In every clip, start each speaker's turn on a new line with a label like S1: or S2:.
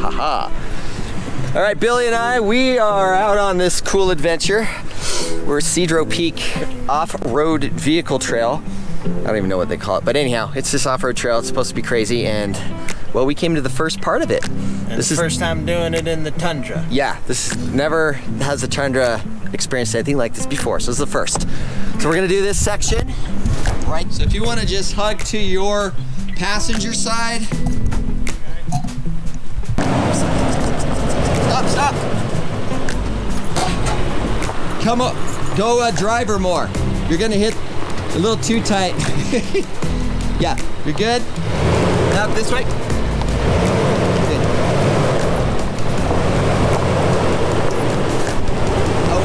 S1: Haha. All right, Billy and I, we are out on this cool adventure. We're Cedro Peak off-road vehicle trail. I don't even know what they call it, but anyhow, it's this off-road trail. It's supposed to be crazy, and well, we came to the first part of it.
S2: And this is first time doing it in the Tundra.
S1: Yeah, this never has the Tundra experienced anything like this before, so this is the first. So we're gonna do this section, right? So if you wanna just hug to your passenger side. Stop. Come up, go driver more. You're gonna hit a little too tight. Yeah, you're good? Now this way. Good. Oh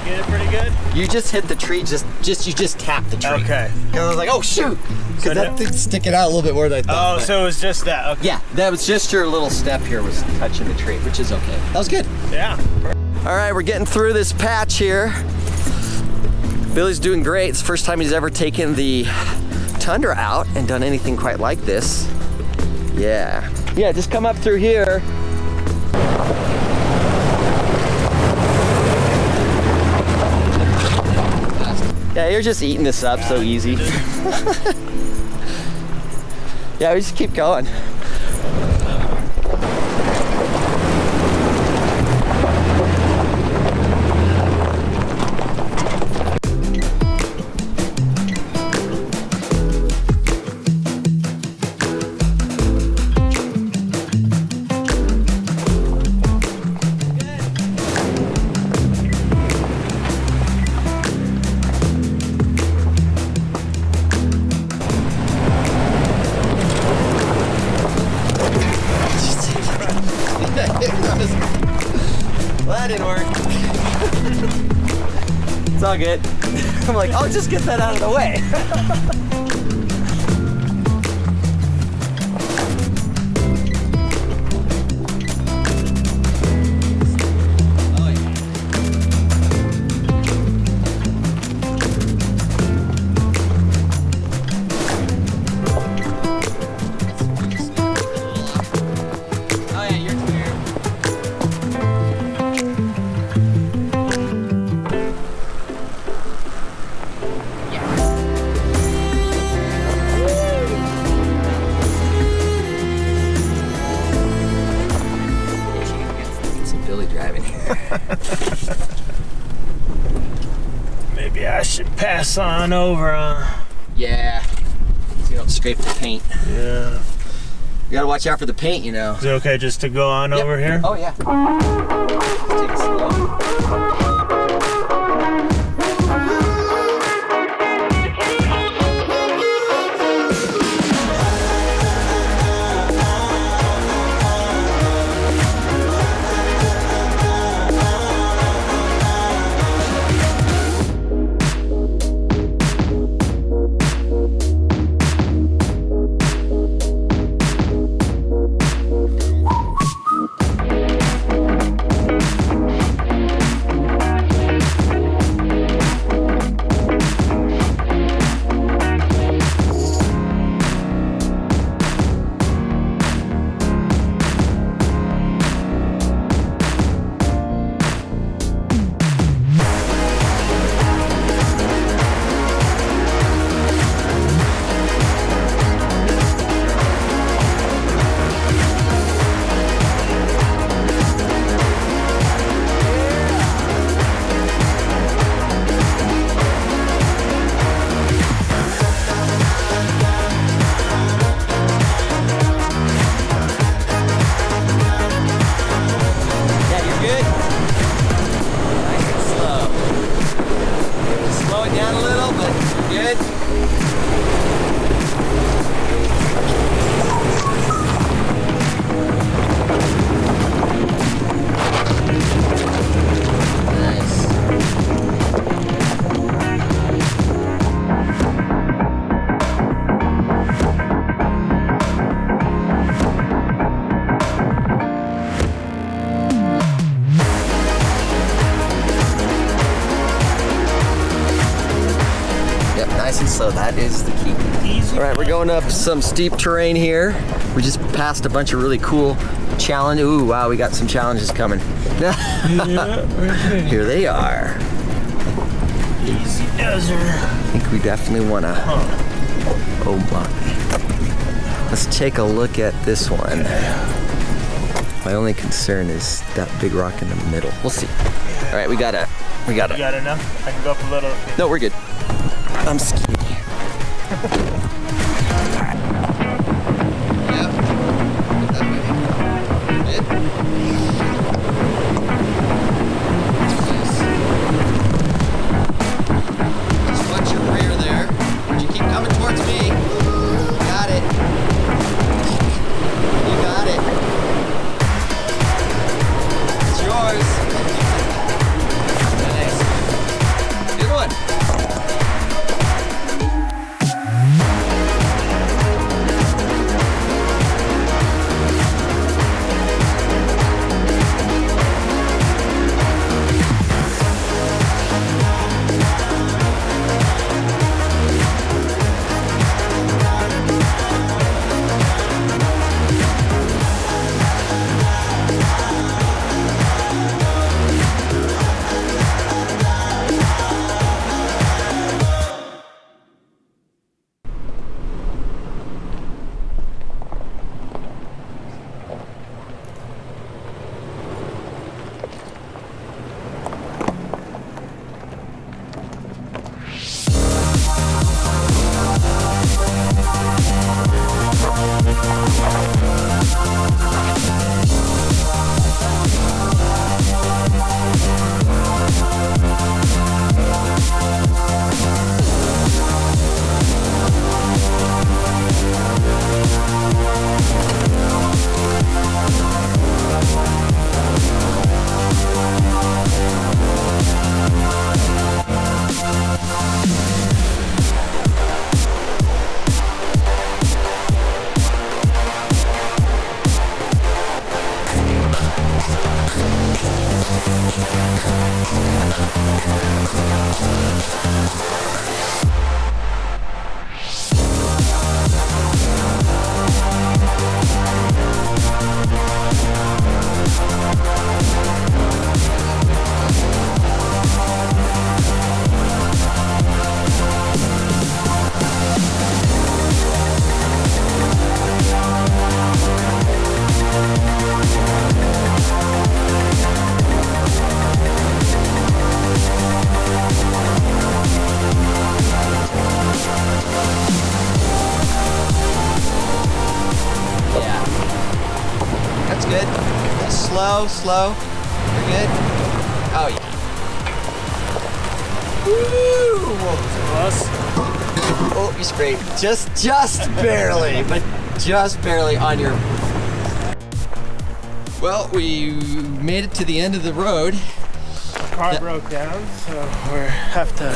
S1: yeah.
S2: Pretty good?
S1: You just hit the tree, you just tapped the tree.
S2: Okay.
S1: Because I was like, oh shoot! Because that thing's sticking out a little bit more than I thought.
S2: Oh, so it was just that, okay.
S1: Yeah, that was just your little step here was touching the tree, which is okay. That was good.
S2: Yeah.
S1: All right, we're getting through this patch here. Billy's doing great. It's the first time he's ever taken the Tundra out and done anything quite like this. Yeah. Yeah, just come up through here. Yeah, you're just eating this up so easy. Yeah, we just keep going. Well, that didn't work. It's all good. I'm like, I'll just get that out of the way.
S2: Maybe I should pass on over.
S1: Yeah, so you don't scrape the paint.
S2: Yeah.
S1: You gotta watch out for the paint, you know.
S2: Is it okay just to go on over here?
S1: Oh yeah. Just take it slow. Nice and slow, that is the key.
S2: Easy
S1: All right, we're going up some steep terrain here. We just passed a bunch of really cool challenges. Ooh, wow, we got some challenges coming. Here they are.
S2: Easy does her.
S1: I think we definitely want to. Oh my. Let's take a look at this one. My only concern is that big rock in the middle. We'll see. All right, we got it.
S2: You got enough? I can go up a little.
S1: No, we're good. I'm skinny. Slow. We're good. Oh yeah. Woo! Oh, you sprayed just barely, but just barely on your. Well, we made it to the end of the road.
S2: Car broke down, so we have to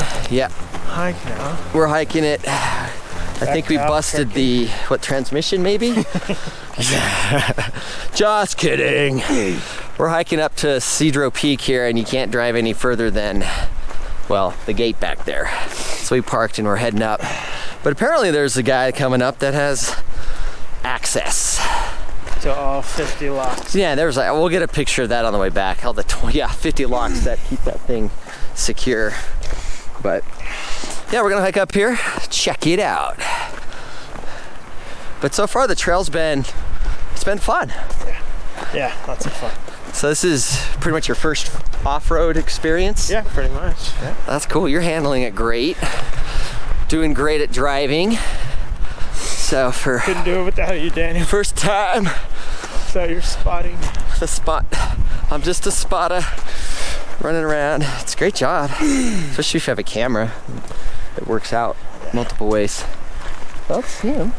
S2: hike now.
S1: We're hiking it. I think we busted the transmission maybe. Just kidding. We're hiking up to Cedro Peak here, and you can't drive any further than, well, the gate back there. So we parked and we're heading up. But apparently there's a guy coming up that has access
S2: to all 50 locks.
S1: Yeah, there's like, we'll get a picture of that on the way back. All the 50 locks that keep that thing secure. But yeah, we're gonna hike up here, check it out. But so far the trail's been fun.
S2: Yeah, lots of fun.
S1: So this is pretty much your first off-road experience?
S2: Yeah, pretty much. Yeah.
S1: That's cool. You're handling it great. Doing great at driving. So for
S2: couldn't do it without you, Daniel.
S1: First time.
S2: So you're spotting
S1: the spot. I'm just a spotter running around. It's a great job, especially if you have a camera. It works out multiple ways. Well, see him.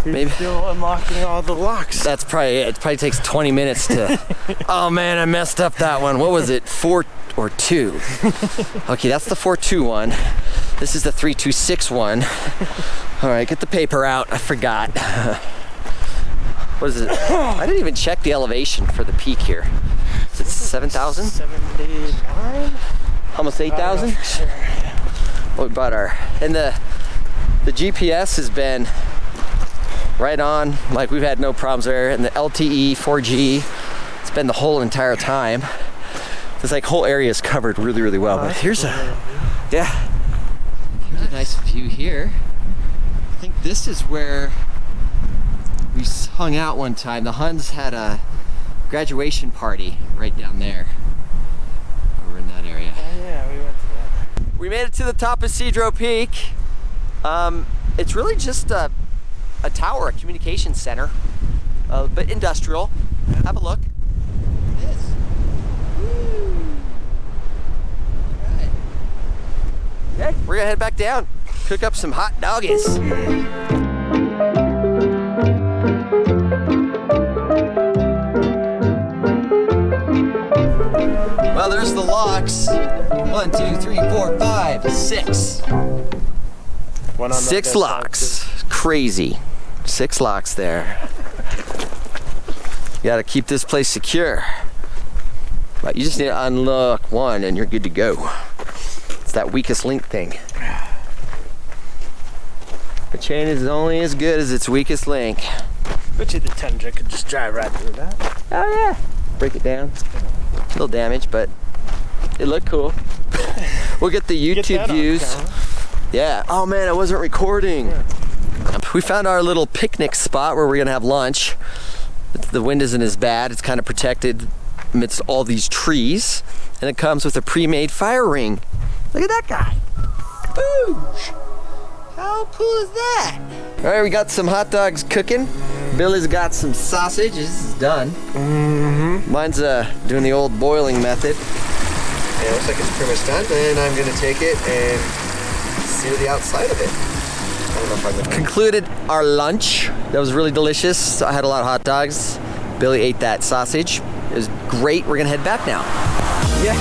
S2: You're maybe still unlocking all the locks.
S1: That's probably it. It probably takes 20 minutes to. Oh man, I messed up that one. What was it? 4 or 2? Okay, that's the 4-2 one. This is the 3-2-6 one. All right, get the paper out. I forgot. What is it? I didn't even check the elevation for the peak here. Is it 7,000?
S2: 79.
S1: Almost 8,000.
S2: Sure.
S1: What we bought our and the The GPS has been right on, like we've had no problems there, and the LTE 4G, it's been the whole entire time. This like whole area is covered really, really well. But here's a nice view here. I think this is where we hung out one time. The Huns had a graduation party right down there, over in that area.
S2: Oh yeah, we went to that.
S1: We made it to the top of Cedro Peak. It's really just a tower, a communication center, but industrial. Yeah. Have a look. It is. Woo. All right. Okay, we're gonna head back down, cook up some hot doggies. Well, there's the locks. 1, 2, 3, 4, 5, 6.
S2: One on
S1: 6 locks. Crazy. 6 locks there. You gotta keep this place secure. But you just need to unlock one and you're good to go. It's that weakest link thing. The chain is only as good as its weakest link.
S2: Bet you the Tundra could just drive right through that.
S1: Oh yeah. Break it down. A little damage, but it looked cool. We'll get the YouTube views. Yeah. Oh man, I wasn't recording. Yeah. We found our little picnic spot where we're gonna have lunch. The wind isn't as bad. It's kind of protected amidst all these trees. And it comes with a pre-made fire ring. Look at that guy. Boosh. How cool is that? All right, we got some hot dogs cooking. Billy's got some sausage. This is done.
S2: Mm-hmm.
S1: Mine's doing the old boiling method. Yeah, it looks like it's pretty much done. And I'm gonna take it and sear the outside of it. I don't know if I'm gonna... Concluded our lunch. That was really delicious. I had a lot of hot dogs. Billy ate that sausage. It was great. We're gonna head back now. Yeah.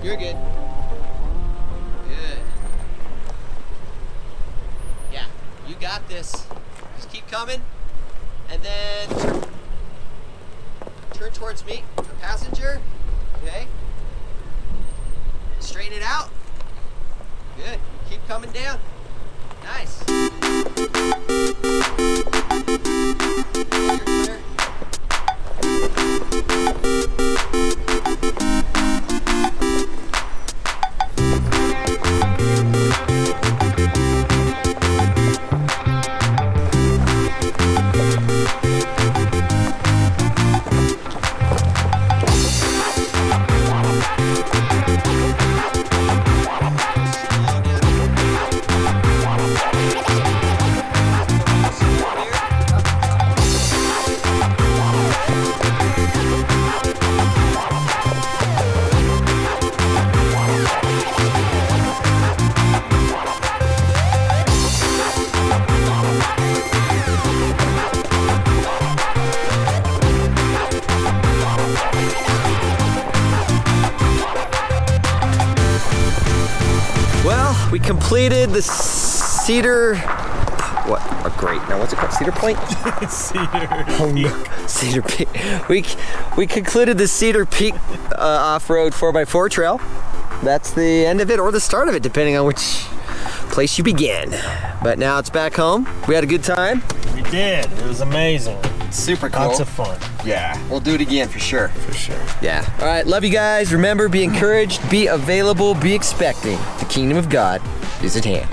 S1: You're good. Good. Yeah, you got this. Just keep coming. And then turn towards me, the passenger. Okay. Straighten it out. Good. Keep coming down. Nice. You're clear. We completed the Cedar, what? Oh, great. Now what's it called? Cedar Point? Cedar Peak. We concluded the Cedar Peak off-road 4x4 trail. That's the end of it or the start of it, depending on which place you begin. But now it's back home. We had a good time.
S2: We did. It was amazing.
S1: Super cool.
S2: Lots of fun.
S1: Yeah. We'll do it again for sure.
S2: For sure.
S1: Yeah. All right. Love you guys. Remember, be encouraged, be available, be expecting. The kingdom of God is at hand.